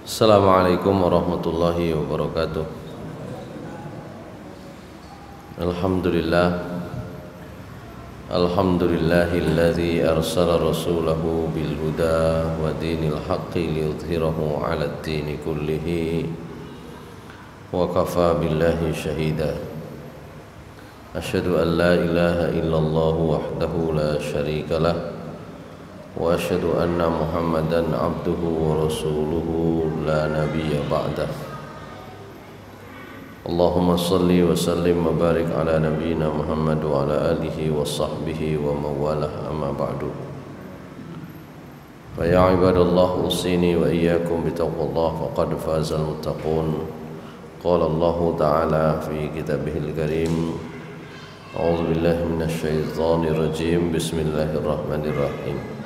Assalamualaikum warahmatullahi wabarakatuh. Alhamdulillahilladzi arsala rasulahu bil huda wa dinil haqqi liyudhhirahu 'alad dini kullihi wa kafa billahi shahida. Asyhadu an la ilaha illallah wahdahu la syarika lah wa asyhadu anna Muhammadan abduhu wa rasuluhu la nabiyya ba'dah. Allahumma salli wa sallim wa barik ala nabiyyina Muhammad wa ala alihi wa sahbihi wa mawalah, amma ba'du. Fa ya ibadallah, usini wa iyyakum bitaqwallah faqad fazal muttaqun. Qala Allah ta'ala fi kitabihil karim, a'udzu billahi minasy syaithanir rajim, bismillahirrahmanirrahim.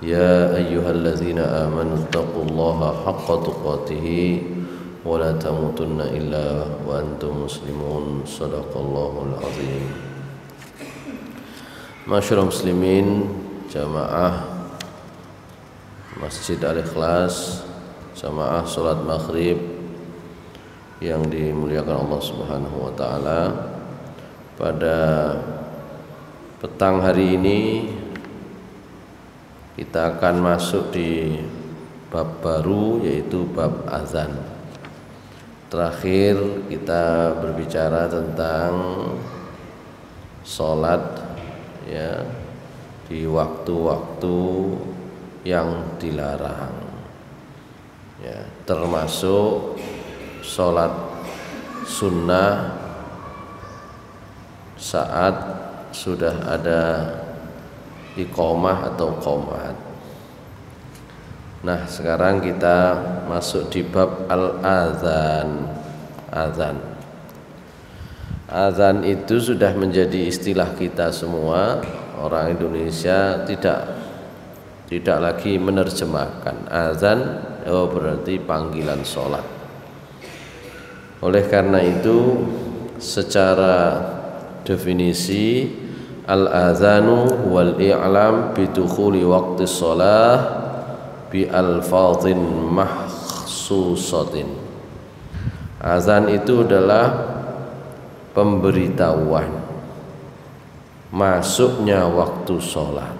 Ya ayyuhalladzina amanu taqullaha haqqa tuqatih wa la tamutunna illa wa antum muslimun. Shadaqallahul azim. Masyarul muslimin, jamaah Masjid Al-Ikhlas, jamaah salat maghrib yang dimuliakan Allah Subhanahu wa taala. Pada petang hari ini kita akan masuk di bab baru, yaitu bab azan. Terakhir kita berbicara tentang sholat ya di waktu-waktu yang dilarang ya, termasuk sholat sunnah saat sudah ada iqamah atau qomat. Nah, sekarang kita masuk di bab al-azan. Azan itu sudah menjadi istilah kita semua. Orang Indonesia tidak lagi menerjemahkan azan, berarti panggilan sholat. Oleh karena itu, secara definisi, al-azanu wal i'lam bidukhuli waqti shalah bi alfadhin mahsusatin. Azan itu adalah pemberitahuan masuknya waktu sholat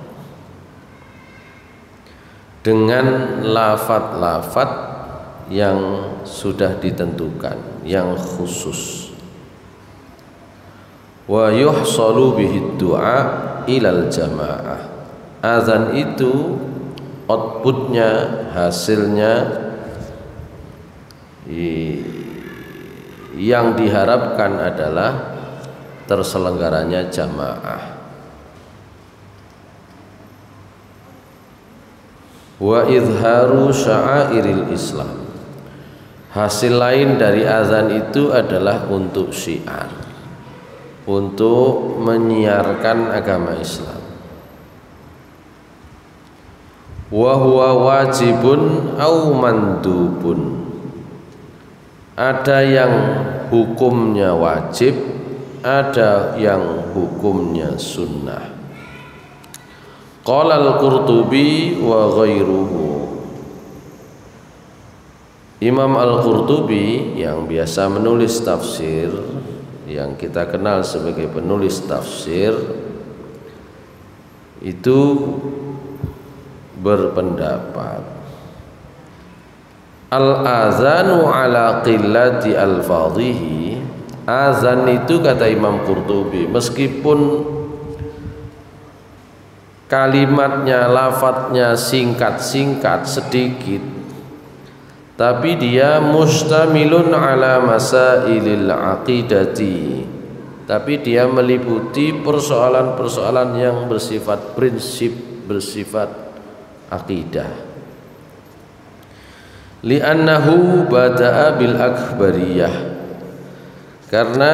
dengan lafaz-lafaz yang sudah ditentukan, yang khusus. Wa yuhsalu bihi du'a ilal jamaah. Azan itu outputnya, hasilnya yang diharapkan adalah terselenggaranya jamaah. Wa izharu sya'airil Islam. Hasil lain dari azan itu adalah untuk syiar, untuk menyiarkan agama Islam. Wa huwa wajibun au mandubun. Ada yang hukumnya wajib, ada yang hukumnya sunnah. Qala al-Qurtubi wa ghairuhu. Imam Al-Qurtubi yang biasa menulis tafsir, yang kita kenal sebagai penulis tafsir, itu berpendapat al-azanu ala qillati al-fadhihi. Azan itu, kata Imam Qurtubi, meskipun kalimatnya, lafadznya singkat-singkat sedikit, tapi dia mustamilun ala masailil aqidati, tapi dia meliputi persoalan-persoalan yang bersifat prinsip, bersifat akidah. Li'annahu bada'a bil akbariyah, karena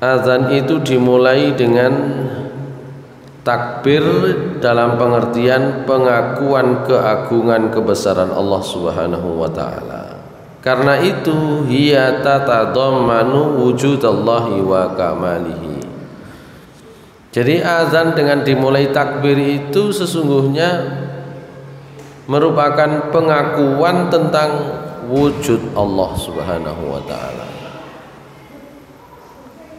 azan itu dimulai dengan takbir dalam pengertian pengakuan keagungan kebesaran Allah Subhanahu wa taala. Karena itu hiya tatadammanu wujudallahi wa kamalihi. Jadi azan dengan dimulai takbir itu sesungguhnya merupakan pengakuan tentang wujud Allah Subhanahu wa taala.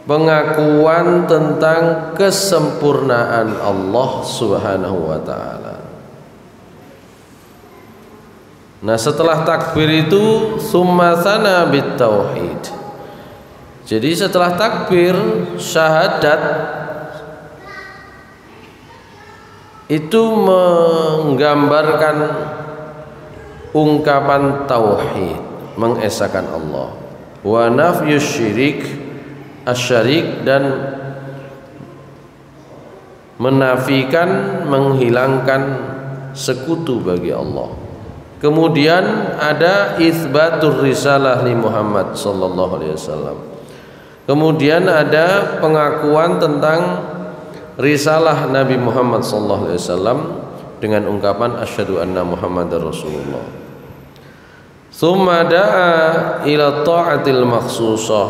Pengakuan tentang kesempurnaan Allah Subhanahu wa taala. Nah, setelah takbir itu summa tsana bit tauhid. Jadi setelah takbir syahadat itu menggambarkan ungkapan tauhid, mengesahkan Allah. Wa nafyus syirik, asyarik, dan menafikan, menghilangkan sekutu bagi Allah. Kemudian ada itsbatur risalah li Muhammad sallallahu alaihi wasallam. Kemudian ada pengakuan tentang risalah Nabi Muhammad sallallahu alaihi wasallam dengan ungkapan asyhadu anna Muhammadar Rasulullah. Tsumma da'a ila ta'atil makhsusah.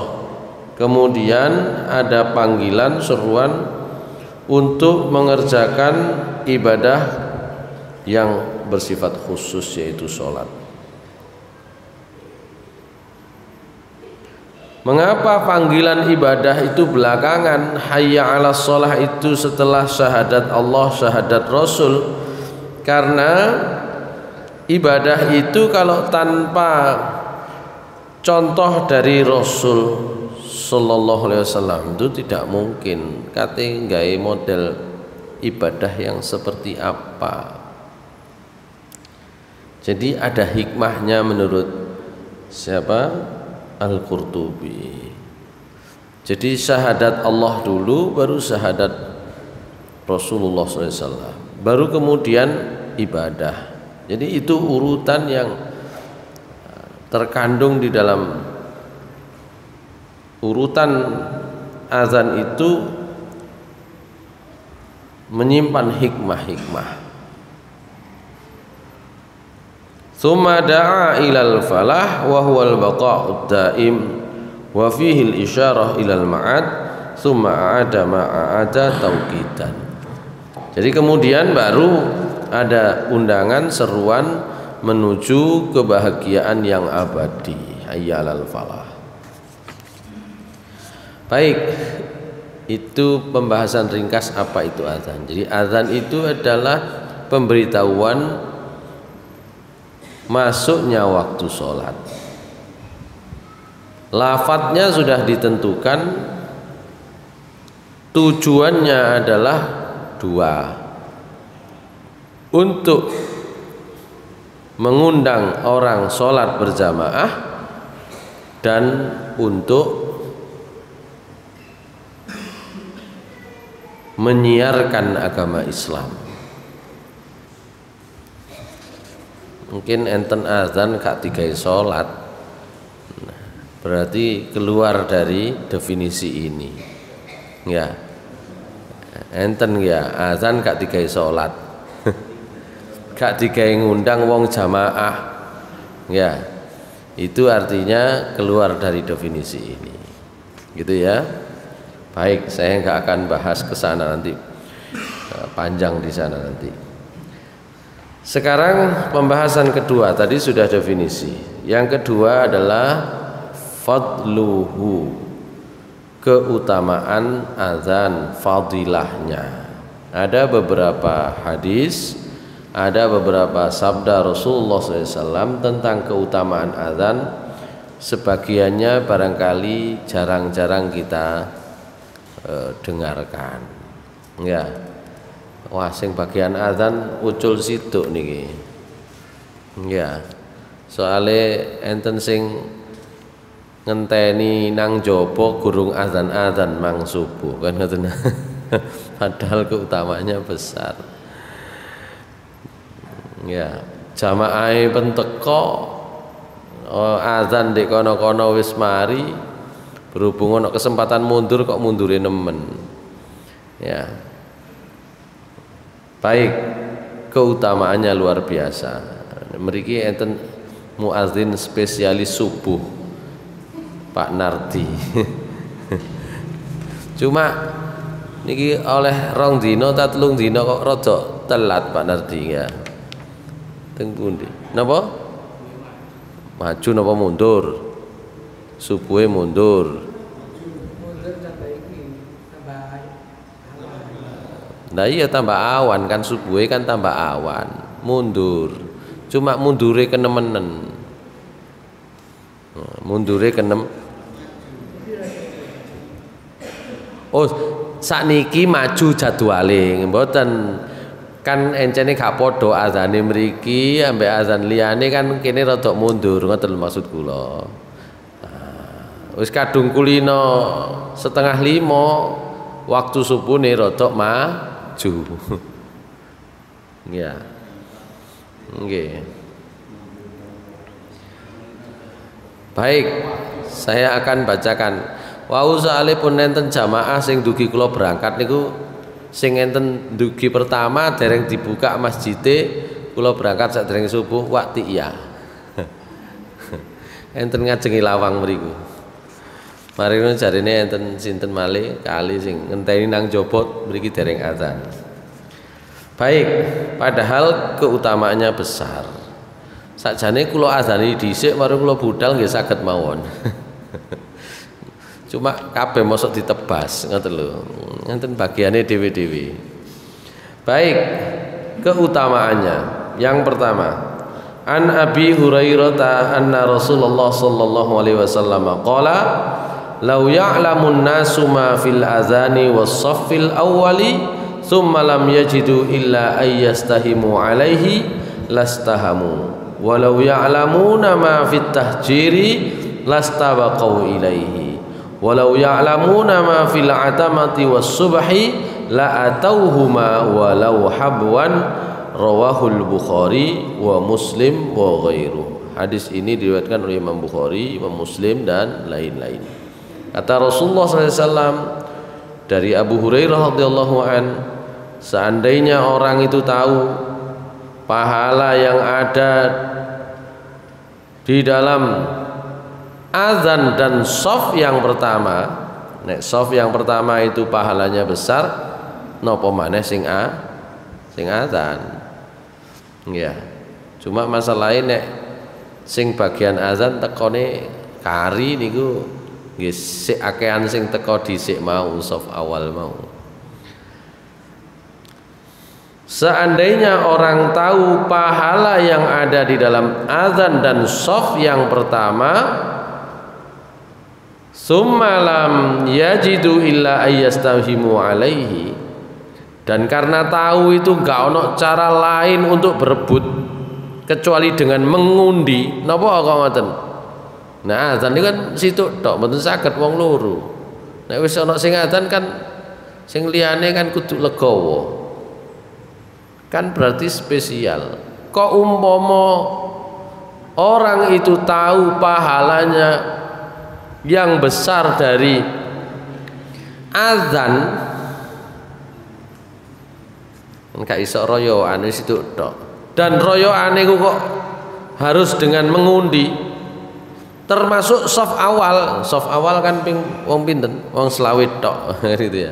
Kemudian ada panggilan, seruan untuk mengerjakan ibadah yang bersifat khusus, yaitu sholat. Mengapa panggilan ibadah itu belakangan? Hayya 'alas shalah itu setelah syahadat Allah, syahadat Rasul. Karena ibadah itu kalau tanpa contoh dari Rasul sallallahu alaihi wasallam itu tidak mungkin. Kate nggawe model ibadah yang seperti apa. Jadi ada hikmahnya menurut siapa? Al-Qurtubi. Jadi syahadat Allah dulu, baru syahadat Rasulullah SAW, baru kemudian ibadah. Jadi itu urutan yang terkandung di dalam urutan azan itu, menyimpan hikmah-hikmah. Tsumma da'a ilal falah wa huwal baqa'ud daim wa fihi al-isyarah ilal ma'ad tsumma a'ada ma'ada tauqitan. Jadi kemudian baru ada undangan, seruan menuju kebahagiaan yang abadi. Hayya 'alal falah. Baik, itu pembahasan ringkas apa itu azan. Jadi azan itu adalah pemberitahuan masuknya waktu sholat. Lafadznya sudah ditentukan, tujuannya adalah dua: untuk mengundang orang sholat berjamaah dan untuk menyiarkan agama Islam. Mungkin enten azan gak digawe salat, berarti keluar dari definisi ini. Ya, enten ya azan gak digawe salat, gak digawe ngundang wong jamaah. Ya, itu artinya keluar dari definisi ini. Gitu ya. Baik, saya nggak akan bahas ke sana nanti, panjang di sana nanti. Sekarang pembahasan kedua, tadi sudah definisi. Yang kedua adalah fadluhu, keutamaan azan, fadilahnya. Ada beberapa hadis, ada beberapa sabda Rasulullah SAW tentang keutamaan azan. Sebagiannya barangkali jarang-jarang kita dengarkan. Ya. Wah, sing bagian azan ucul situk niki. Ya. Soale enten sing ngenteni nang jaba gurung azan-azan mang subuh kan ngoten. Padahal keutamanya besar. Ya, jamaahe penteka azan ndek kono-kono wis mari, berhubung ana kesempatan mundur kok mundure nemen. Ya. Baik, keutamaannya luar biasa. Mriki enten muadzin spesialis subuh, Pak Nardi. Cuma niki oleh 2 dina ta 3 dina kok rada telat Pak Nardi ya. Teng pundi? Napa? Maju napa mundur? Subuhe mundur. Nah iya tambah awan kan, subuhe kan tambah awan, mundur. Cuma mundure kenemenen. Mundure kenem. Oh, sakniki maju jadwale, mboten kan encene gak padha azane mriki ambek azan liyane kan kene rada mundur, ngoten maksud kula. Wis kadung kulino 4:30 waktu subuhne rada maju. Ya. Nggih. Baik, saya akan bacakan. Wau salipun nenten jamaah sing dugi kula berangkat niku sing enten dugi pertama dereng dibuka masjide, kula berangkat sadereng subuh waktu iya. Enten ngajengi lawang mriku. Mari ngono jarine enten sinten malih kali sing ngenteni nang jobot mriki dereng azan. Baik, padahal keutamaannya besar. Sakjane kula azani dhisik baru kula budal nggih saged mawon. Cuma kabeh mosok ditebas ngoten lho. Ngenten bagiane dhewe-dhewe. Baik, keutamaannya. Yang pertama, an Abi Hurairah anna Rasulullah sallallahu alaihi wasallam qala law ya'lamun nasu ma fil azani was saffil awwali thumma lam yajidu illa ayyastahimu alaihi lastahamu walau ya'lamuna ma fit tahjiri lastabaqau ilaihi walau ya'lamuna ma fil atamati was subhi la atauhuma walau habwan. Rawahul Bukhari wa Muslim wa ghairuh. Hadis ini diriwayatkan oleh Imam Bukhari, Imam Muslim dan lain-lain. Kata Rasulullah SAW dari Abu Hurairah radhiyallahu an, seandainya orang itu tahu pahala yang ada di dalam azan dan shaf yang pertama, nek shaf yang pertama itu pahalanya besar, napa maneh sing azan. Ya, cuma masalahnya nek sing bagian azan tekone kari niku nggih sik akehan sing teko dhisik mau shaf awal mau. Seandainya orang tahu pahala yang ada di dalam azan dan shaf yang pertama, summa lam yajidu illa ayyastahimu alaihi, dan karena tahu itu gak ono cara lain untuk berebut kecuali dengan mengundi. Napa kok ngoten? Nah, azan iki kan situ tok, mboten saged wong loro. Nek wis ana sing azan kan sing liyane kan kudu legawa. Kan berarti spesial. Kok umpama orang itu tahu pahalanya yang besar dari azan, enggak iso royoan wis itu tok. Dan royoane ku kok harus dengan mengundi. Termasuk shaf awal. Shaf awal kan ping wong pinten? Wong selawit tok gitu ya.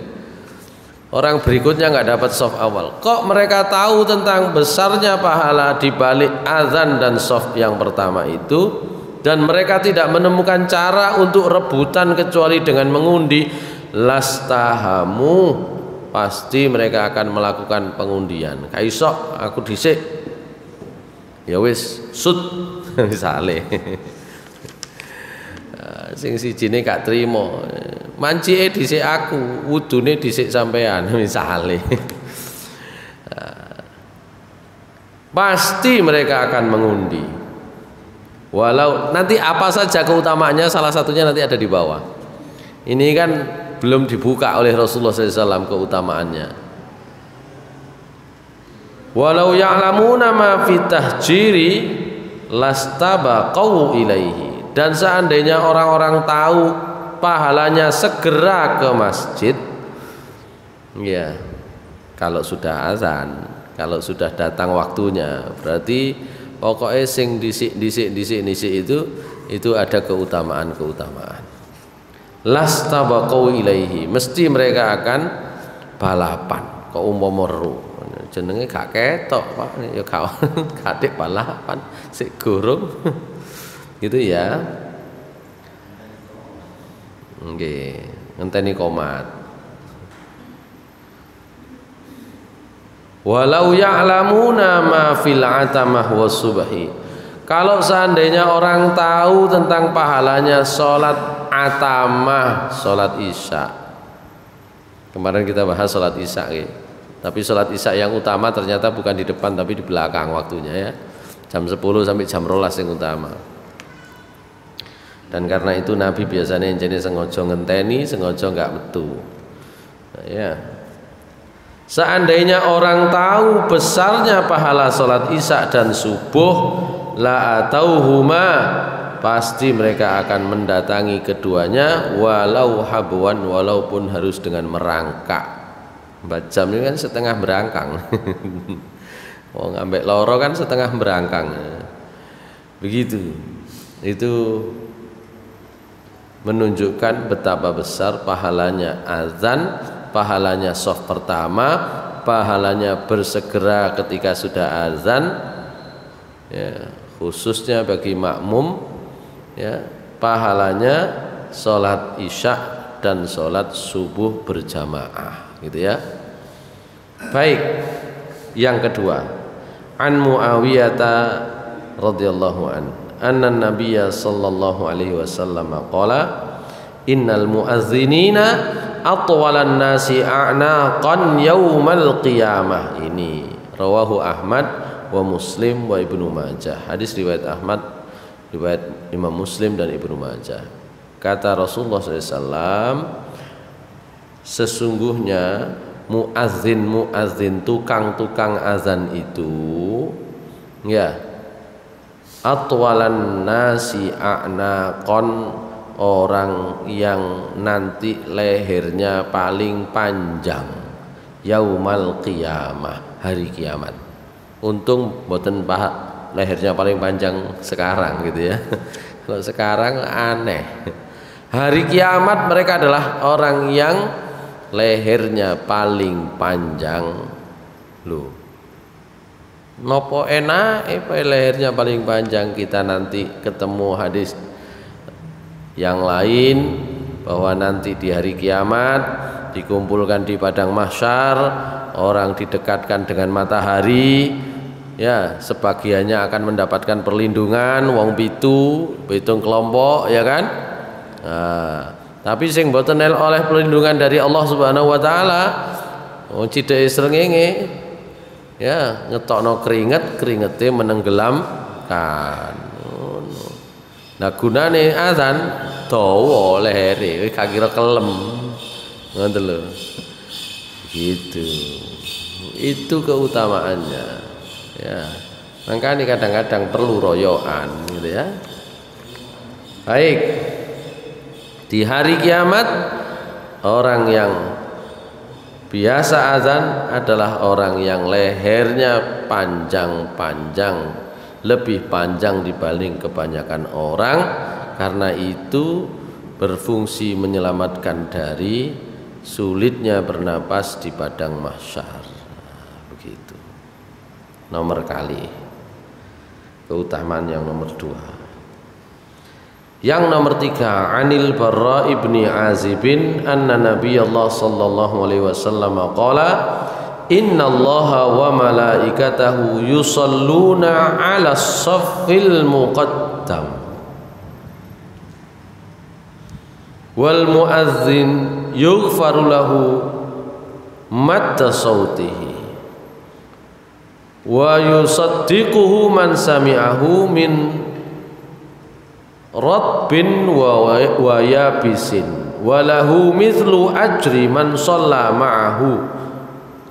Orang berikutnya enggak dapat shaf awal. Kok mereka tahu tentang besarnya pahala di balik azan dan shaf yang pertama itu, dan mereka tidak menemukan cara untuk rebutan kecuali dengan mengundi, lastahamu, pasti mereka akan melakukan pengundian. Kaisok aku dhisik, ya wis sud misale. Sing sijine gak trimo, mancike dhisik aku, wudune dhisik sampean misale. Pasti mereka akan mengundi. Walau nanti apa saja keutamaannya, salah satunya nanti ada di bawah. Ini kan belum dibuka oleh Rasulullah SAW keutamaannya. Walau ya'lamuna ma fi tahjiri lastabaqau ilaihi, dan seandainya orang-orang tahu pahalanya segera ke masjid, ya kalau sudah azan, kalau sudah datang waktunya, berarti pokoknya sing disik itu ada keutamaan. Lastabaqau ilaihi, mesti mereka akan balapan ke umpama ro. jenenge gak ketok Pak ya gak katik balapan sik gurung gitu ya. Nggih ngenteni komat. Walau ya'lamuna ma fil atamah was-subhi. Kalau seandainya orang tahu tentang pahalanya sholat atamah, sholat isya. Kemarin kita bahas sholat isya ya. Tapi sholat isya yang utama ternyata bukan di depan tapi di belakang waktunya ya. Jam 10 sampai jam 12 yang utama. Dan karena itu Nabi biasanya jadi sengaja ngenteni, sengaja enggak metu. Nah, ya. Seandainya orang tahu besarnya pahala sholat isya dan subuh, la atauhuma, pasti mereka akan mendatangi keduanya walau habwan, walaupun harus dengan merangkak. 4 jam ini kan setengah berangkang. Oh ngambek loro kan setengah berangkang. Begitu. Itu menunjukkan betapa besar pahalanya azan, pahalanya shaf pertama, pahalanya bersegera ketika sudah azan, ya, khususnya bagi makmum, ya, pahalanya sholat isya dan sholat subuh berjamaah, gitu ya. Baik, yang kedua, an Muawiyah radhiyallahu an, anna Nabiyya sallallahu alaihi wasallam qala, innal muazzinina atwalan nasi a'naqan yaumal qiyamah. Ini rawahu Ahmad wa Muslim wa Ibnu Majah. Hadis riwayat Ahmad, riwayat Imam Muslim dan Ibnu Majah. Kata Rasulullah SAW, sesungguhnya muazzin tukang azan itu, ya, atwalan nasi a'naqan, orang yang nanti lehernya paling panjang yaumal qiyamah, hari kiamat. Untung mboten lehernya paling panjang sekarang gitu ya. Kalau sekarang aneh. Hari kiamat mereka adalah orang yang lehernya paling panjang. Loh, nopo enak lehernya paling panjang. Kita nanti ketemu hadis yang lain bahwa nanti di hari kiamat dikumpulkan di padang mahsyar, orang didekatkan dengan matahari, ya, sebagiannya akan mendapatkan perlindungan wong pitung kelompok, ya kan. Nah, tapi sing mboten oleh perlindungan dari Allah Subhanahu wa taala, wong cideke srengenge, ya, ngetokno keringetnya menenggelamkan. Nah gunane azan dawa lehere gak kira kelem. Ngoten lho. Gitu. Itu keutamaannya. Ya. Makanya kadang-kadang perlu royoan gitu ya. Baik. Di hari kiamat orang yang biasa azan adalah orang yang lehernya panjang-panjang, lebih panjang dibanding kebanyakan orang, karena itu berfungsi menyelamatkan dari sulitnya bernapas di padang mahsyar. Begitu. Nomor kali. Keutamaan yang nomor 2. Yang nomor 3, anil Barra ibni Azibin anna Nabiyallah sallallahu alaihi wasallam qala, innallaha wa malaikatahu yusalluna 'alas saffil muqaddam wal muazzin yughfaru lahu matta sautihi wa yusaddiquhu man sami'ahu min ratbin wa yabisin wa lahu mithlu ajri man shalla ma'ahu.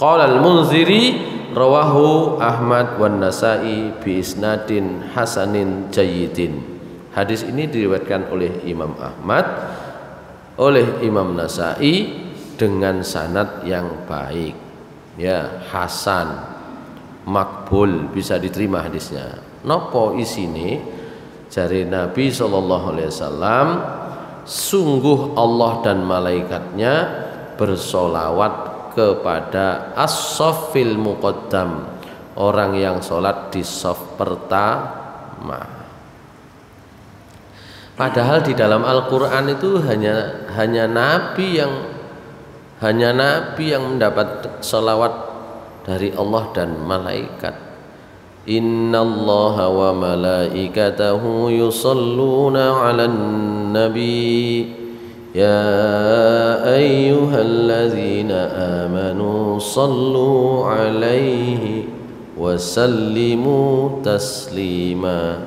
Qala al-Munziri rawahu Ahmad wan Nasa'i bi isnadin hasanin jayyidin. Hadis ini diriwayatkan oleh Imam Ahmad, oleh Imam Nasa'i dengan sanad yang baik. Ya, hasan, makbul, bisa diterima hadisnya. Nopo isine? Jari Nabi SAW, sungguh Allah dan malaikatnya bersolawat kepada as-saffil muqaddam, orang yang sholat di shaf pertama. Padahal di dalam Al-Quran itu hanya Nabi yang mendapat sholawat dari Allah dan malaikat. Innallaha wa malaikatahu yusalluna 'alan nabi ya ayyuhalladzina amanu sallu 'alaihi wa sallimu taslima.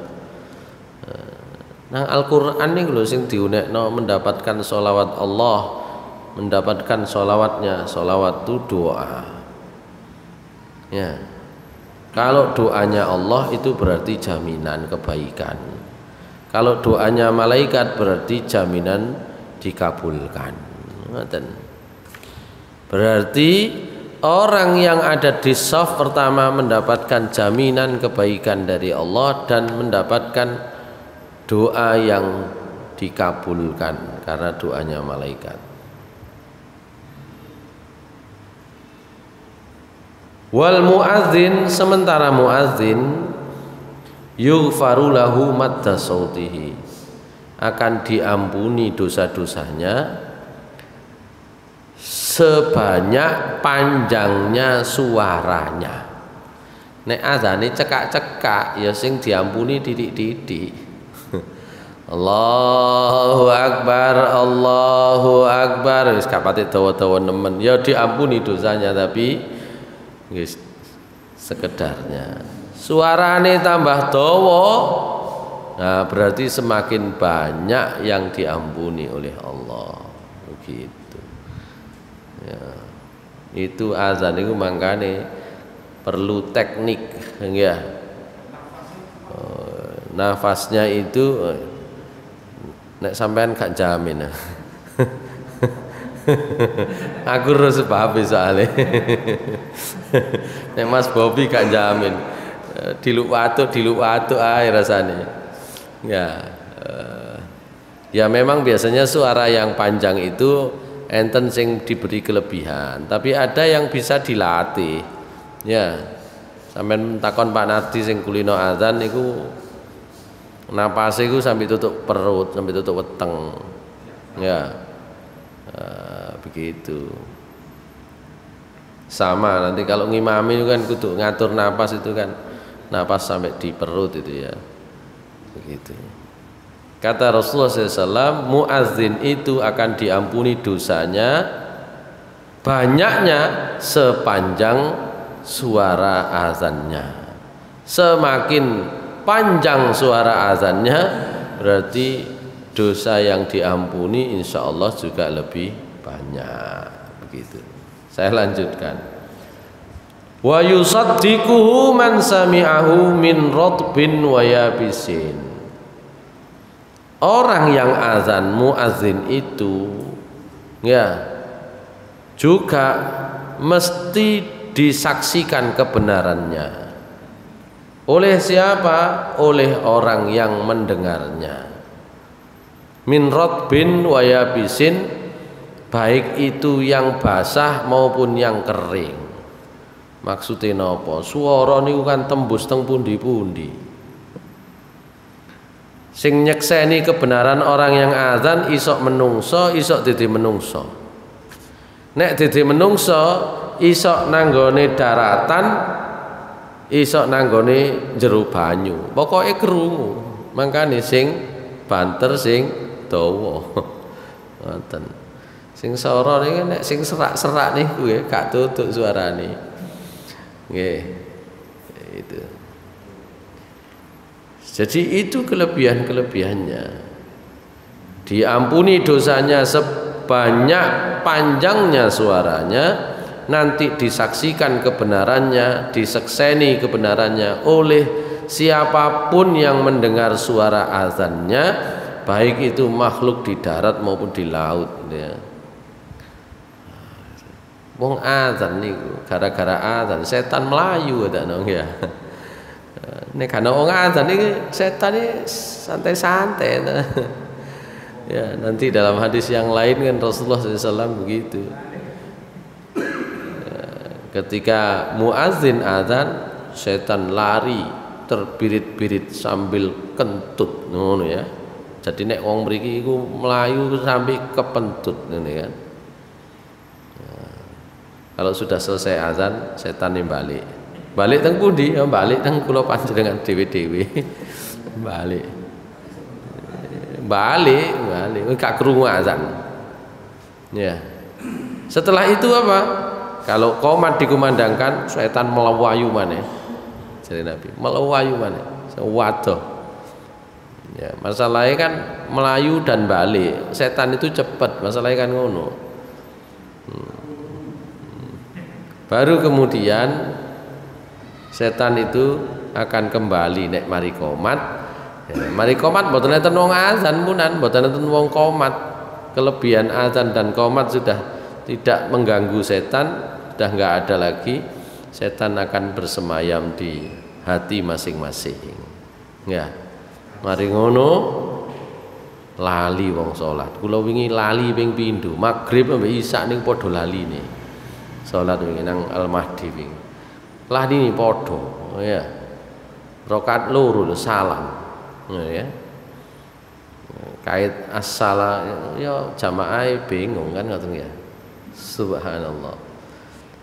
Nah, Al-Quran ini lho sing diunekno mendapatkan sholawat Allah, mendapatkan sholawatnya. Sholawat itu doa ya. Kalau doanya Allah itu berarti jaminan kebaikan. Kalau doanya malaikat berarti jaminan dikabulkan. Berarti orang yang ada di shaf pertama mendapatkan jaminan kebaikan dari Allah dan mendapatkan doa yang dikabulkan karena doanya malaikat. Wal muadzin, sementara muadzin yughfaru lahu madda sautihi, akan diampuni dosa-dosanya sebanyak panjangnya suaranya. Nek azane cekak-cekak ya sing diampuni titik-titik. Allahu Akbar, Allahu Akbar, wis kapate dawa-dawa nemen ya diampuni dosanya, tapi nggih sekedarnya. Suarane tambah dawa, nah berarti semakin banyak yang diampuni oleh Allah. Begitu ya. Itu azan itu makanya perlu teknik ya. Nafasnya itu nek sampean gak jamin. Aku harus paham soalnya. Nek Mas Bobi gak jamin. Diluk watu ae rasane. Ya. Ya memang biasanya suara yang panjang itu enten sing diberi kelebihan, tapi ada yang bisa dilatih. Ya. Sampeyan takon Pak Nardi sing kulino azan niku napase iku sampai tutup perut, sampai tutup weteng. Ya. Begitu. Sama nanti kalau ngimami itu kan kudu ngatur napas itu kan, napas sampai di perut itu ya. Begitu. Kata Rasulullah SAW, muadzin itu akan diampuni dosanya banyaknya sepanjang suara azannya. Semakin panjang suara azannya berarti dosa yang diampuni insya Allah juga lebih banyak. Begitu. Saya lanjutkan. Wa yusaddiquhu man sami'ahu min ratbin wa yabisin. Orang yang azan muazin itu ya juga mesti disaksikan kebenarannya. Oleh siapa? Oleh orang yang mendengarnya. Min ratbin wa yabisin, baik itu yang basah maupun yang kering. Maksudnya napa? Swara niku kan tembus teng pundi-pundi. Sing nyekseni kebenaran orang yang azan isok menungso, isok dadi menungso. Nek dadi menungso isok nanggone daratan, isok nanggone jero banyu. Pokoke krungu. Mangkane sing banter sing dawa. Ngoten. Sing swara niki nek sing serak-serak niku nggih gak tutuk suarane. Nggih. Itu. Jadi itu kelebihan-kelebihannya. Diampuni dosanya sebanyak panjangnya suaranya, nanti disaksikan kebenarannya, disekseni kebenarannya oleh siapapun yang mendengar suara azannya, baik itu makhluk di darat maupun di laut ya. Wong azan niku gara-gara azan setan melayu ta nong ya. Nek ana wong azan iki setan iki santai-santai ta. Ya, nanti dalam hadis yang lain kan Rasulullah SAW begitu. ketika muazin azan, setan lari terbirit-birit sambil kentut ngono ya. Jadi nek wong mriki iku melayu sampai kepentut ngene kan. Kalau sudah selesai azan, setan ini balik. Balik teng pundi? Ya balik teng kula panjenengan dhewe-dhewe. Balik. Gak krungu azan. Ya. Setelah itu apa? Kalau qomat dikumandangkan, setan melawayu maneh. Jadi Nabi, melawayu maneh. Waduh. Ya, masalahnya kan melayu dan balik. Setan itu cepat, masalahnya kan ngono. Baru kemudian setan itu akan kembali nek mari qomat. Ya, mari qomat mboten enten wong azan punan, mboten enten wong qomat. Kelebihan azan dan qomat sudah tidak mengganggu setan, sudah enggak ada lagi. Setan akan bersemayam di hati masing-masing. Ya. Mari ngono lali wong salat. Kula wingi lali ping pindho, magrib ambek isya ning padha laline. Salat wingi nang Al-Mahdi wingi. Lah ini padha, ya. Rakaat loro salam. Ya. Kait as-salah ya jamaah bingung kan ngoten ya. Subhanallah.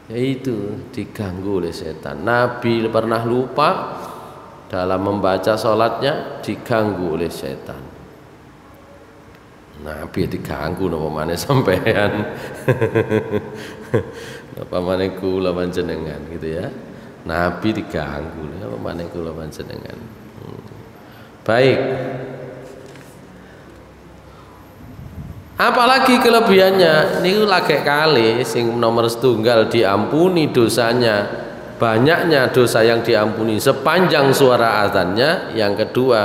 Ya itu diganggu oleh setan. Nabi pernah lupa dalam membaca sholatnya diganggu oleh setan. Nabi diganggu napa maneh sampean. Napa maneh kula panjenengan gitu ya. Nabi diganggu napa maneh kula panjenengan. Baik. Apalagi kelebihannya niku lagek kali sing nomor setunggal diampuni dosanya, banyaknya dosa yang diampuni sepanjang suara azannya. Yang kedua,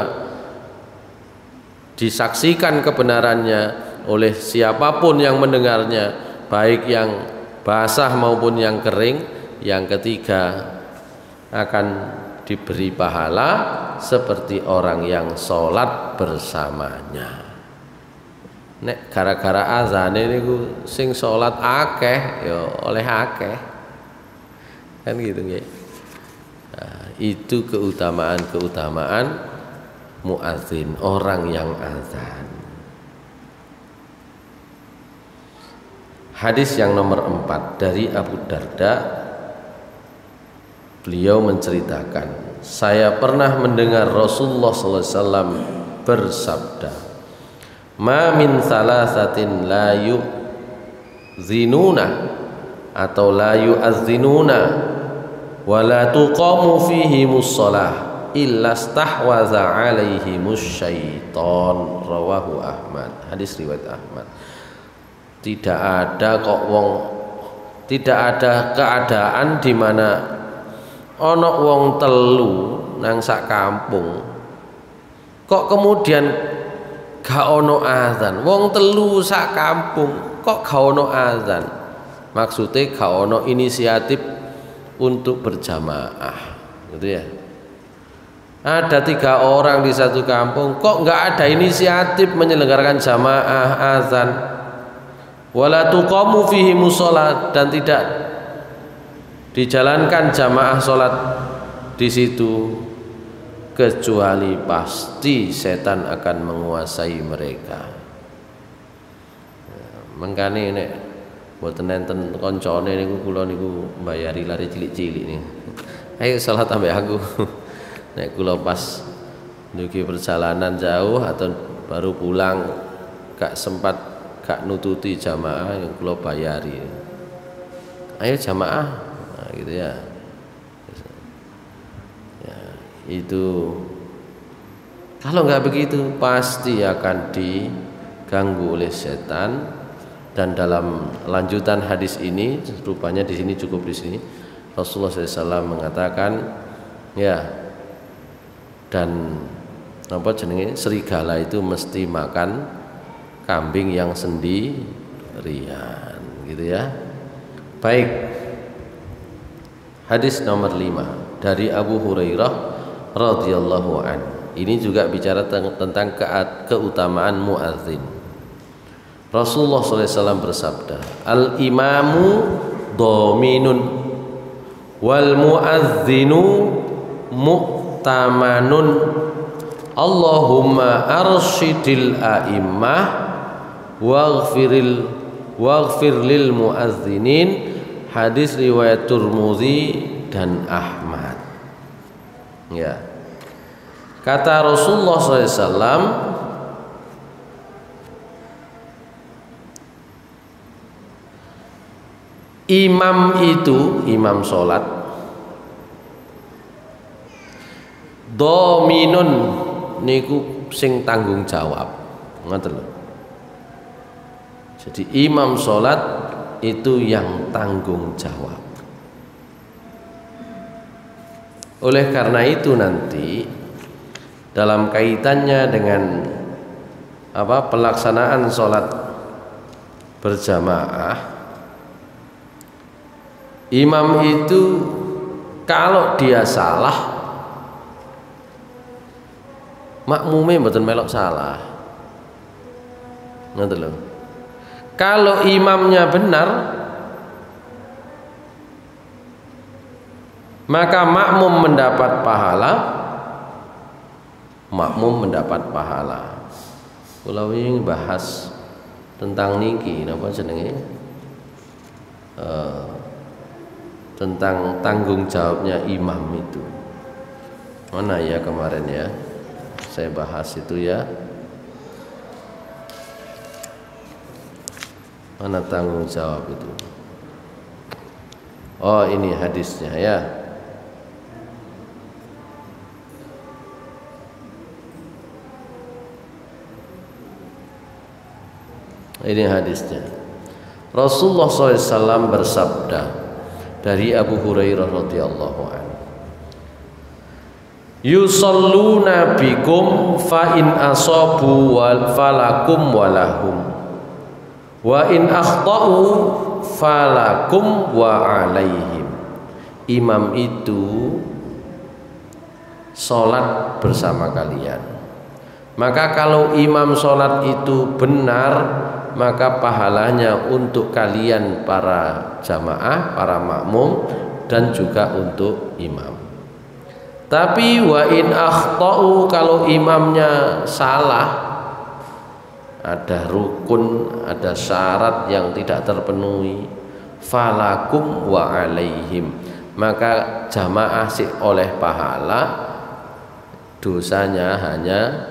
disaksikan kebenarannya oleh siapapun yang mendengarnya, baik yang basah maupun yang kering. Yang ketiga, akan diberi pahala seperti orang yang sholat bersamanya. Nek gara-gara azane niku sing sholat akeh ya oleh akeh. Kan gitu nggih. Nah, itu keutamaan muadzin, orang yang azan. Hadis yang nomor 4 dari Abu Darda, beliau menceritakan, saya pernah mendengar Rasulullah sallallahu alaihi wasallam bersabda, ma min salasatin la yu'zinuna atau la yu'azzinuna wa la tuqamu fihimus shalah illa stahwaza alaihimus syaitan. Rawahu Ahmad. Hadis riwayat Ahmad. Tidak ada keadaan di mana ana wong telu nang sak kampung kok kemudian gak ono azan. Wong telu sak kampung kok gak ono azan. Maksudnya gak ono inisiatif untuk berjamaah, gitu ya. Ada 3 orang di satu kampung kok nggak ada inisiatif menyelenggarakan jamaah azan. Wala tuqamu fihi musolat, dan tidak dijalankan jamaah sholat di situ, kecuali pasti setan akan menguasai mereka. Mengkane nek mboten enten kancane niku kula niku mbayari lari cilik-cilik nih. Ayo salat ambek aku. Nek kula pas ndugi perjalanan jauh atau baru pulang gak sempat gak nututi jamaah yang kula bayari. Ayo jamaah. Nah, gitu ya. Ya, itu kalau nggak begitu pasti akan diganggu oleh setan. Dan dalam lanjutan hadis ini, rupanya di sini cukup di sini, Rasulullah SAW mengatakan, ya, dan apa jenenge serigala itu mesti makan kambing yang sendirian, gitu ya. Baik. Hadis nomor 5 dari Abu Hurairah radhiyallahu an. Ini juga bicara tentang keutamaan muadzin. Rasulullah SAW bersabda, al-imamu dominun wal muadzinu mu'tamanun Allahumma arsyidil a'immah waghfir lil muadzinin. Hadis riwayat Tirmidzi dan Ahmad. Ya. Kata Rasulullah SAW, imam itu, imam sholat, dominun niku sing tanggung jawab. Ngoten lho. Jadi imam sholat itu yang tanggung jawab. Oleh karena itu nanti dalam kaitannya dengan pelaksanaan sholat berjamaah, imam itu kalau dia salah, makmume mboten melok salah. Ngoten lho. Kalau imamnya benar, maka makmum mendapat pahala. Makmum mendapat pahala. Kula wingi bahas tentang niki napa jenenge? Tentang tanggung jawabnya imam itu. Mana ya kemarin ya? Saya bahas itu ya. Mana tanggung jawab itu? Oh, ini hadisnya ya. Ini hadisnya. Rasulullah SAW bersabda dari Abu Hurairah radhiyallahu anhu, yusalluna bikum fa in asabu wal falakum walahum wa in akhta'u falakum wa alaihim. Imam itu sholat bersama kalian, maka kalau imam sholat itu benar, maka pahalanya untuk kalian para jamaah, para makmum, dan juga untuk imam. Tapi wa in akhta'u, kalau imamnya salah, ada rukun, ada syarat yang tidak terpenuhi, falakum wa alaihim, maka jamaah sih oleh pahala, dosanya hanya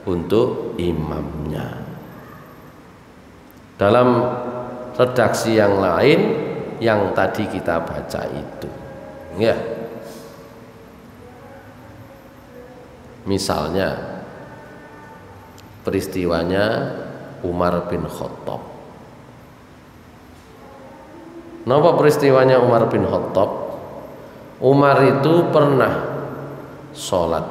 untuk imamnya. Dalam redaksi yang lain yang tadi kita baca itu, ya. Misalnya peristiwanya Umar bin Khattab. Napa peristiwanya Umar bin Khattab? Umar itu pernah sholat,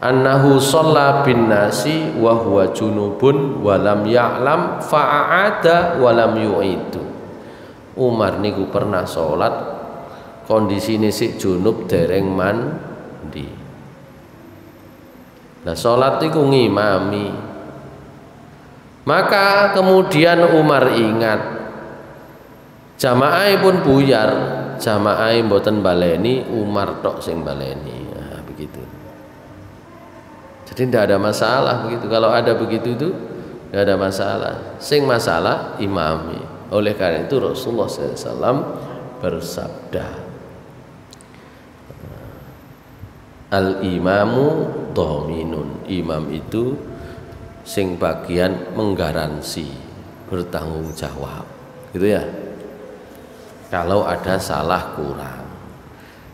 annahu shalla bin nasi wa huwa junubun wa lam ya'lam fa'ada wa lam yu'idu. Umar niku pernah sholat kondisine sik junub dereng mandi. Nah, sholat itu ngimami. Maka kemudian Umar ingat, jamaah pun buyar, jamaah mboten baleni, Umar tok sing baleni. Nah, begitu. Jadi tidak ada masalah begitu. Kalau ada begitu itu tidak ada masalah. Sing masalah imami. Oleh karena itu Rasulullah SAW bersabda, al-imamu dhaminun. Imam itu sing bagian menggaransi, bertanggung jawab, gitu ya. Kalau ada salah kurang,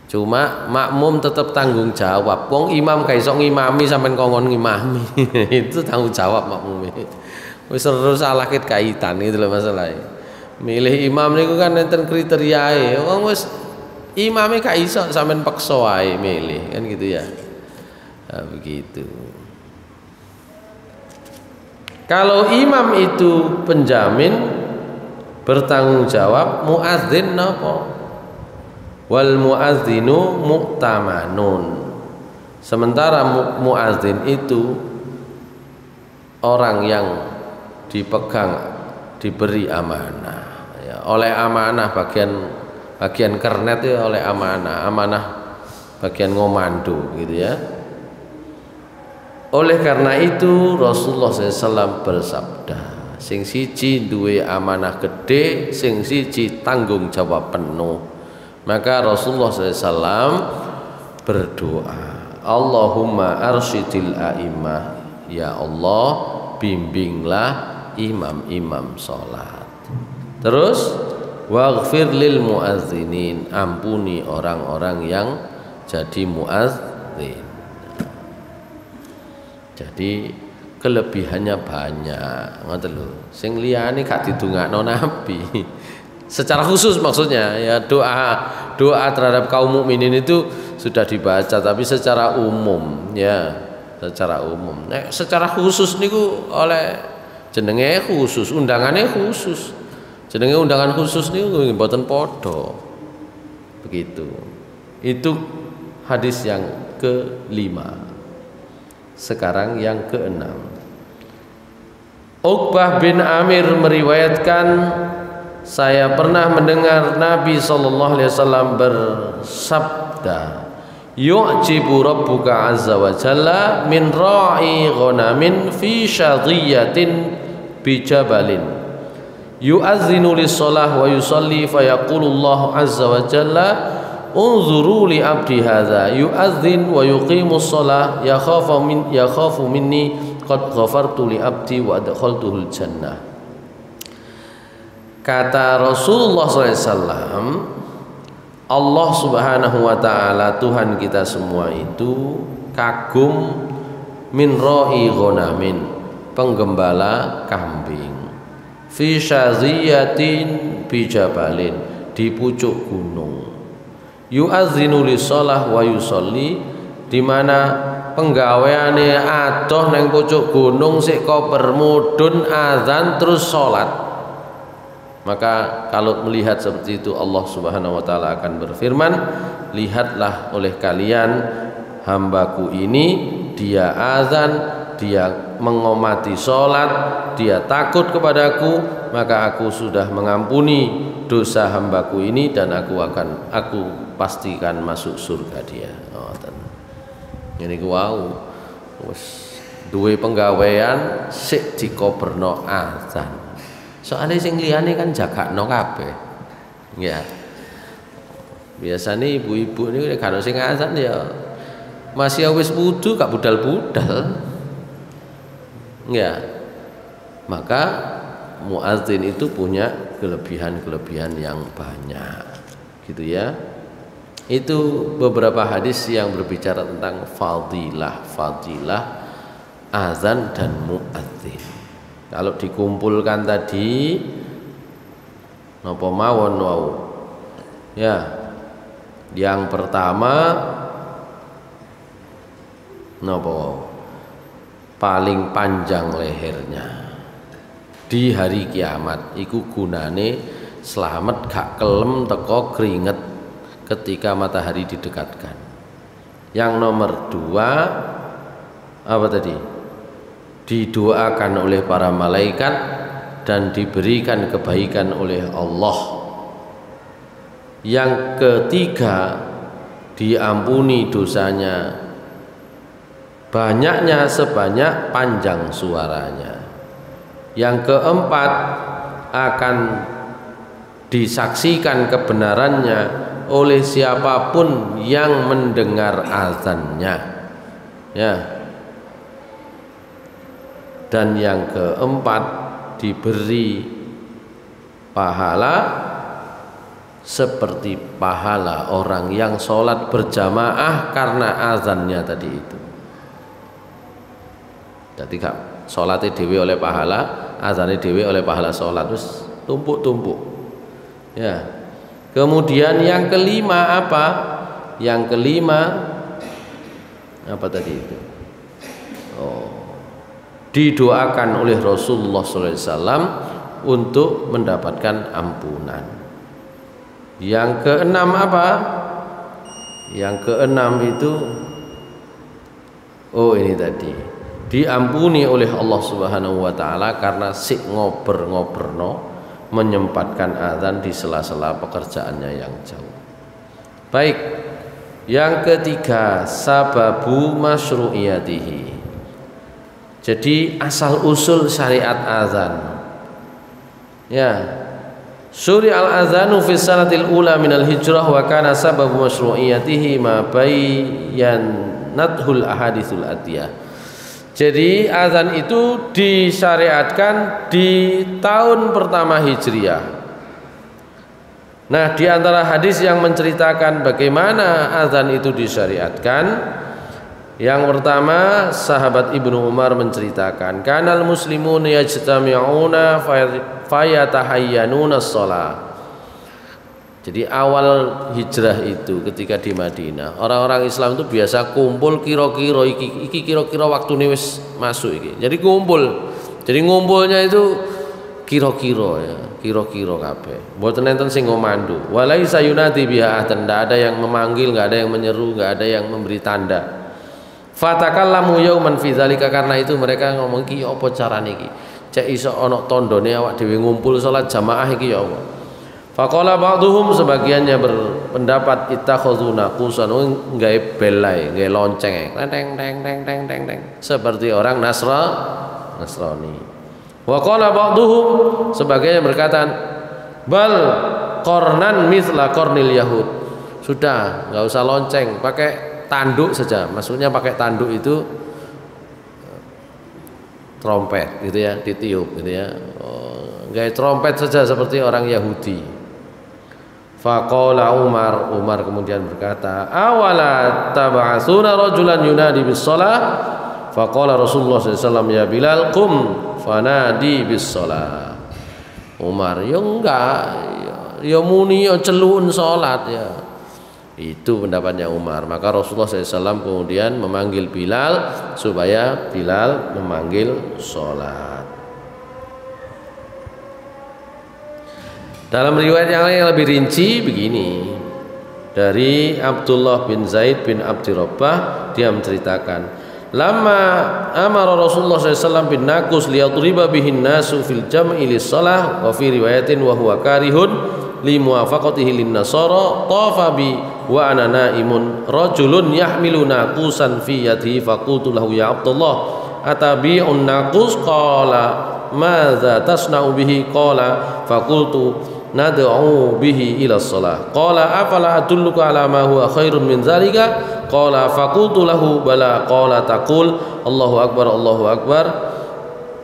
cuma makmum tetap tanggung jawab. Wong imam gak iso ngimami sampean kongkon ngimami. Itu tanggung jawab makmum. Wis terus salah ket kaitan itu lho masalahnya. Milih imam niku kan enten kriteriae. Wong wis imame gak iso sampean peksa wae milih, kan gitu ya. Nah, begitu. Kalau imam itu penjamin, bertanggung jawab, muadzin napa? Wal muadzinu mu'tamanun. Sementara muadzin itu orang yang dipegang, diberi amanah ya, oleh amanah bagian kernet itu oleh amanah bagian ngomando gitu ya. Oleh karena itu Rasulullah SAW bersabda, sing siji duwe amanah gede, sing siji tanggung jawab penuh. Maka Rasulullah SAW berdoa, Allahumma arsyidil a'immah, ya Allah bimbinglah imam-imam sholat. Terus waghfir lil muadzinin, ampuni orang-orang yang jadi muadzin. Jadi kelebihannya banyak, ngoten lho. Sing liyane gak didongakno Nabi. Secara khusus maksudnya ya, doa terhadap kaum mukminin itu sudah dibaca, tapi secara umum ya, secara umum. Nek secara khusus niku oleh jenenge khusus, undangannya khusus. Jenenge undangan khusus niku mboten padha. Begitu. Itu hadis yang ke-5. Sekarang yang ke-6. Uqbah bin Amir meriwayatkan, saya pernah mendengar Nabi SAW bersabda, yu'jibu rabbuka azza wa jalla min ra'i ghanamin fi syadhiyatin bijabalin yu'adzinu lis-shalah wa yusalli fayaqulullahu azza wa jalla unzuru li abdi hadza yu'adzin wa yuqimus shalah yakhafu minni qad ghafartu li abdi wa adkhaltuhul jannah. Kata Rasulullah SAW, Allah Subhanahu wa ta'ala, Tuhan kita semua itu kagum min ra'i ghanamin, penggembala kambing, fi syaziyatin bijabalin, di pucuk gunung, yu'adzinu lis-shalah wa yusolli, di mana penggaweane adoh neng pucuk gunung sik koper mudhun azan terus salat. Maka kalau melihat seperti itu, Allah Subhanahu wa ta'ala akan berfirman, lihatlah oleh kalian hambaku ini, dia azan, dia mengomati sholat, dia takut kepadaku, maka aku sudah mengampuni dosa hambaku ini dan aku pastikan masuk surga dia. Ini wow, duwe penggawean sik dikoberno azan. Soalnya sing liyane kan jagakno kabeh. Ya. Biasane ibu-ibu niku nek karo sing azan ya masih wis wudu gak budal-budal. Ya. Maka muadzin itu punya kelebihan-kelebihan yang banyak. Gitu ya. Itu beberapa hadis yang berbicara tentang fadilah azan dan muadzin. Kalau dikumpulkan tadi napa mawon wau. Ya. Yang pertama napa? Paling panjang lehernya. Di hari kiamat iku gunane selamat gak kelem teko keringet ketika matahari didekatkan. Yang nomor 2 apa tadi? Didoakan oleh para malaikat dan diberikan kebaikan oleh Allah. Yang ketiga, diampuni dosanya, banyaknya sebanyak panjang suaranya. Yang keempat, akan disaksikan kebenarannya oleh siapapun yang mendengar azannya. Ya. Dan yang keempat, diberi pahala seperti pahala orang yang sholat berjamaah karena azannya tadi itu. Jadi gak sholatnya dewe oleh pahala, azannya dewe oleh pahala sholat, terus tumpuk-tumpuk. Ya. Kemudian yang kelima apa? Yang kelima apa tadi itu? Didoakan oleh Rasulullah SAW untuk mendapatkan ampunan. Yang keenam apa? Yang keenam itu ini tadi, diampuni oleh Allah Subhanahu wa ta'ala karena sik ngober-ngoberno menyempatkan azan di sela-sela pekerjaannya yang jauh. Baik, yang ketiga sababu masyru'iyatihi. Jadi asal usul syariat azan. Ya. Syuri al-azanu fi sanatil ula minal hijrah wa kana sababu masyru'iyatihi ma bayyanathul ahaditsul atiyah. Jadi azan itu disyariatkan di tahun pertama Hijriah. Nah, di antara hadis yang menceritakan bagaimana azan itu disyariatkan, yang pertama sahabat Ibnu Umar menceritakan, kanal muslimun yajtami'una fayatahayyanuna shalah. Jadi awal hijrah itu ketika di Madinah, orang-orang Islam itu biasa kumpul kira-kira iki kira-kira waktune wis masuk iki. Jadi kumpul. Jadi ngumpulnya itu kira-kira ya, kira-kira kabeh. Mboten enten sing ngomandu. Walaisa yunati biha ahdan, ndak ada yang memanggil, enggak ada yang menyeru, enggak ada yang memberi tanda. Fatakallamu yauman fi dzalika, karena itu mereka ngomong iki apa carane iki? Cek iso ana tandane awak dhewe ngumpul salat jamaah iki ya apa? Faqala ba'dhum, sebagiannya berpendapat ittakhaduna qusan, nggawe belai, nggawe lonceng, teng teng teng teng teng teng, seperti orang Nasrani. Wa qala ba'dhum, sebagiannya berkata bal qarnan mithla qarnil yahud. Sudah, enggak usah lonceng, pakai tanduk saja. Maksudnya pakai tanduk itu trompet gitu ya, ditiup gitu ya. Gaya trompet saja seperti orang Yahudi. Faqala Umar kemudian berkata, awala tab'atsuna rajulan yunadi bis shalah? Faqala Rasulullah SAW, ya Bilal qum fanadi bis shalah. Umar, ya enggak, ya muni ya celun salat ya. Itu pendapatnya Umar. Maka Rasulullah SAW kemudian memanggil Bilal supaya Bilal memanggil sholat. Dalam riwayat yang lain yang lebih rinci begini, dari Abdullah bin Zaid bin Abdi Rabbah, dia menceritakan, lama amara Rasulullah SAW bin nakus liyadriba bihin nasu fil jam'i lis shalah, wa fi riwayatin wa huwa karihun li muwafaqatihi lin nasara tafa bi wa ana naimun rajulun yahmilu naqusan fi yadihi faqultu lahu ya Abdullah atabi'un naqus, qala madza tasna'u bihi, qala faqultu nad'u bihi ila shalah, qala afala adulluka ala ma huwa khairun min dzalika, qala faqultu lahu bala, qala taqul Allahu akbar Allahu akbar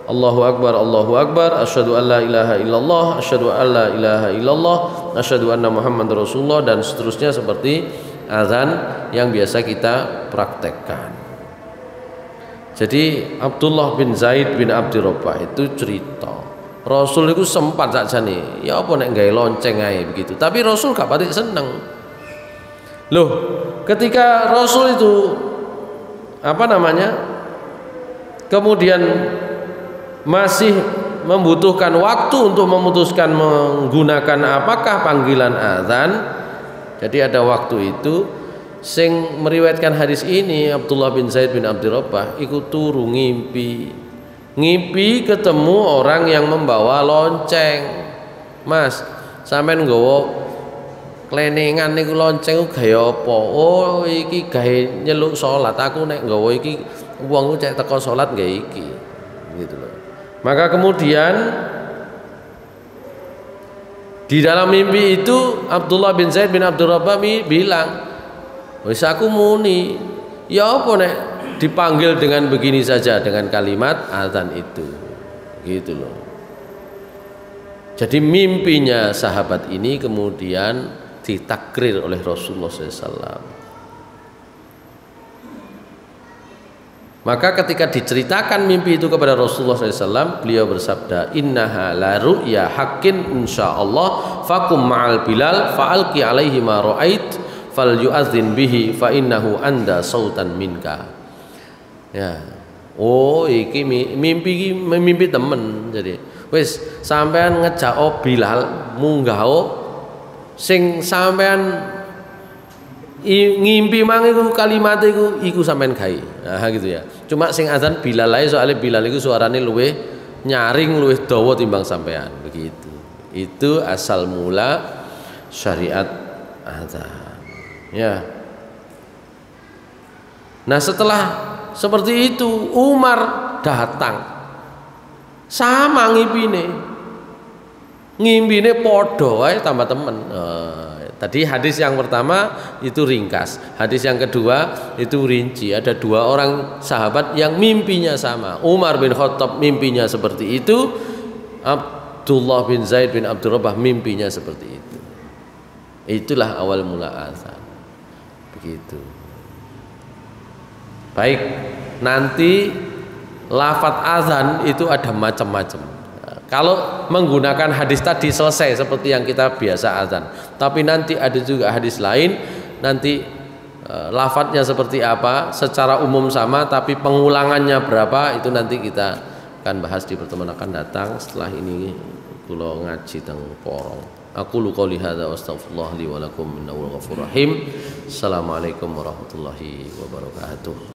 Allahu akbar Allahu akbar, asyhadu an la ilaha illallah, asyhadu an la ilaha illallah, asyhadu anna Muhammadar Rasulullah, dan seterusnya seperti azan yang biasa kita praktekkan. Jadi Abdullah bin Zaid bin Abdi Rabbah itu cerita, Rasul itu sempat saja nih, ya apa nek gawe lonceng ae begitu. Tapi Rasul gak patik seneng. Loh, ketika Rasul itu kemudian masih membutuhkan waktu untuk memutuskan menggunakan apakah panggilan azan. Jadi ada waktu itu sing meriwayatkan hadis ini Abdullah bin Zaid bin Abdi Rabbah iku turu ngimpi ketemu orang yang membawa lonceng. Mas, sampean nggawa klenengan niku lonceng gaya apa? Oh, iki gawe nyeluk salat. Aku nek nggawa iki wong cek teko salat nggawe iki. Gitu loh. Maka kemudian di dalam mimpi itu Abdullah bin Zaid bin Abdul Rabbah bilang, wis aku muni, ya apa nek dipanggil dengan begini saja, dengan kalimat azan itu, gitu loh. Jadi mimpinya sahabat ini kemudian ditakrir oleh Rasulullah SAW. Maka ketika diceritakan mimpi itu kepada Rasulullah SAW, beliau bersabda, innaha la ru'ya haqqin insyaallah fakum ma'al Bilal fa'alqi alaihi ma ra'ait fal yu'adzin bihi fa innahu anda sautan minka. Ya. Oh, iki mimpi temen. Jadi wis sampean ngejak Bilal munggah sing sampean ngimpi mang iku kalimat iku sampean gawe. Nah gitu ya. Cuma sing azan Bilal ae, soalnya Bilal iku suarane luwih nyaring, luwih dawa timbang sampean, begitu. Itu asal mula syariat azan. Ya. Nah, setelah seperti itu Umar datang. Sama ngimbine podo wae tambah temen. Tadi hadis yang pertama itu ringkas, hadis yang kedua itu rinci. Ada 2 orang sahabat yang mimpinya sama. Umar bin Khattab mimpinya seperti itu, Abdullah bin Zaid bin Abdul Rabbah mimpinya seperti itu. Itulah awal mula azan. Begitu. Baik, nanti lafaz azan itu ada macam-macam. Kalau menggunakan hadis tadi selesai seperti yang kita biasa azan. Tapi nanti ada juga hadis lain, nanti lafadznya seperti apa, secara umum sama tapi pengulangannya berapa, itu nanti kita akan bahas di pertemuan akan datang. Setelah ini kula ngaji teng porong. Aku lu qouli hadza wa astaghfirullah li wa lakum innahu ghafurur rahim. Assalamualaikum warahmatullahi wabarakatuh.